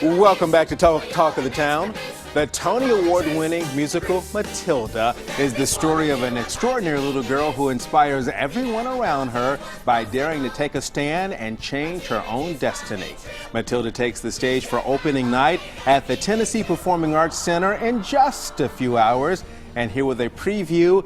Welcome back to Talk of the Town. The Tony Award-winning musical Matilda is the story of an extraordinary little girl who inspires everyone around her by daring to take a stand and change her own destiny. Matilda takes the stage for opening night at the Tennessee Performing Arts Center in just a few hours. And here with a preview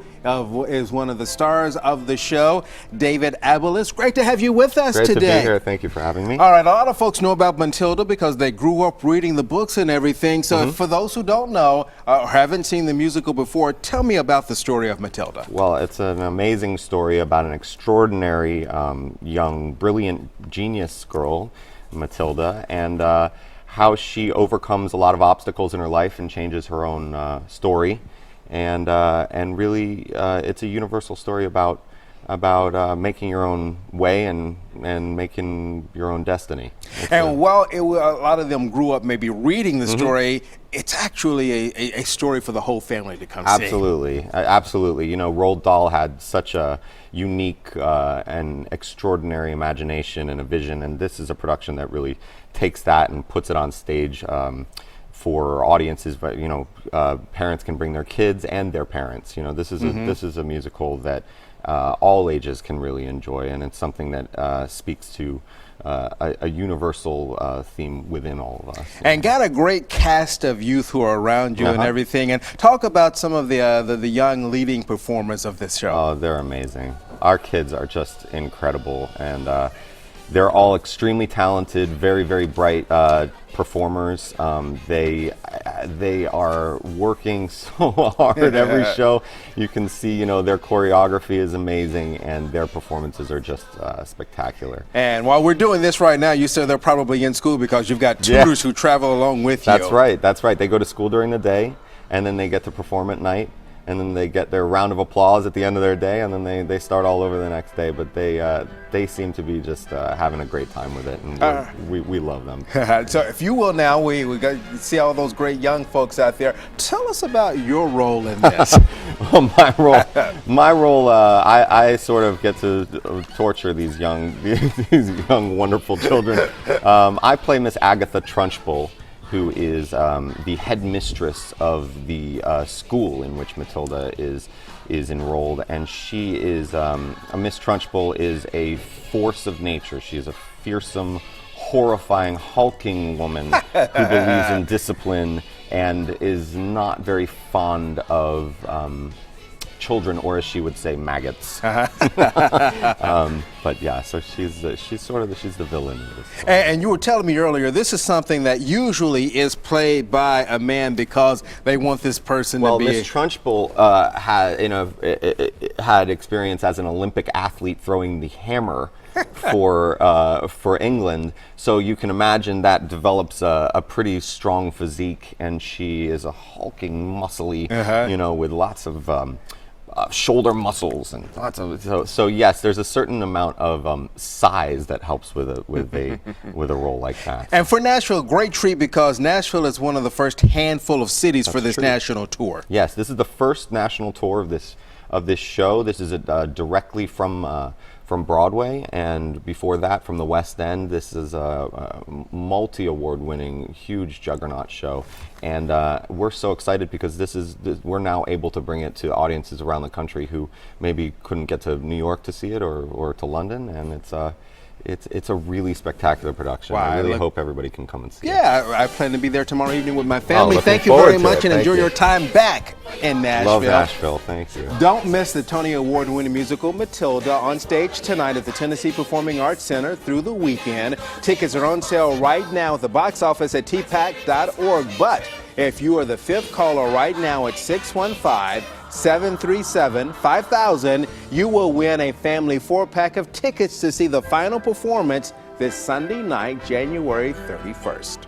is one of the stars of the show, David Abeles. Great to have you with us today. Great to be here. Thank you for having me. All right, a lot of folks know about Matilda because they grew up reading the books and everything. So for those who don't know or haven't seen the musical before, tell me about the story of Matilda. Well, it's an amazing story about an extraordinary young, brilliant, genius girl, Matilda, and how she overcomes a lot of obstacles in her life and changes her own story. And really, it's a universal story about making your own way and making your own destiny. And while a lot of them grew up maybe reading the story, it's actually a story for the whole family to come see. Absolutely, absolutely. You know, Roald Dahl had such a unique and extraordinary imagination and a vision, and this is a production that really takes that and puts it on stage. For audiences, but parents can bring their kids and their parents. You know, this is a musical that all ages can really enjoy, and it's something that speaks to a universal theme within all of us. And got a great cast of youth who are around you and everything. And talk about some of the young leading performers of this show. Oh, they're amazing. Our kids are just incredible, and they're all extremely talented, very, very bright performers. They are working so hard every show. You can see, their choreography is amazing, and their performances are just spectacular. And while we're doing this right now, you said they're probably in school because you've got tutors who travel along with you. That's right. That's right. They go to school during the day, and then they get to perform at night. And then they get their round of applause at the end of their day, and then they start all over the next day. But they seem to be just having a great time with it, and we love them. So if you will now, we got to see all those great young folks out there. Tell us about your role in this. Well, my role, I sort of get to torture these young wonderful children. I play Miss Agatha Trunchbull, who is the headmistress of the school in which Matilda is enrolled, and she is Miss Trunchbull is a force of nature. She is a fearsome, horrifying, hulking woman who believes in discipline and is not very fond of children, or as she would say, maggots. But yeah, so she's the villain of this. And you were telling me earlier, this is something that usually is played by a man because they want this person to be. Well, Miss Trunchbull had experience as an Olympic athlete throwing the hammer for England, so you can imagine that develops a pretty strong physique, and she is a hulking, muscly, with lots of shoulder muscles and lots of so yes, there's a certain amount of size that helps with a role like that. And for Nashville, great treat because Nashville is one of the first handful of cities for this national tour. Yes, this is the first national tour of this show. This is directly from Broadway, and before that from the West End. This is a multi-award-winning, huge juggernaut show, and we're so excited because we're now able to bring it to audiences around the country who maybe couldn't get to New York to see it or to London, and it's a really spectacular production. Wow, I really hope everybody can come and see it. Yeah, I plan to be there tomorrow evening with my family. Thank you very much, and enjoy your time back in Nashville. Love Nashville. Thank you. Don't miss the Tony Award-winning musical Matilda on stage tonight at the Tennessee Performing Arts Center through the weekend. Tickets are on sale right now at the box office at tpac.org. But if you are the fifth caller right now at 615-737-5000, you will win a family 4-pack of tickets to see the final performance this Sunday night, January 31st.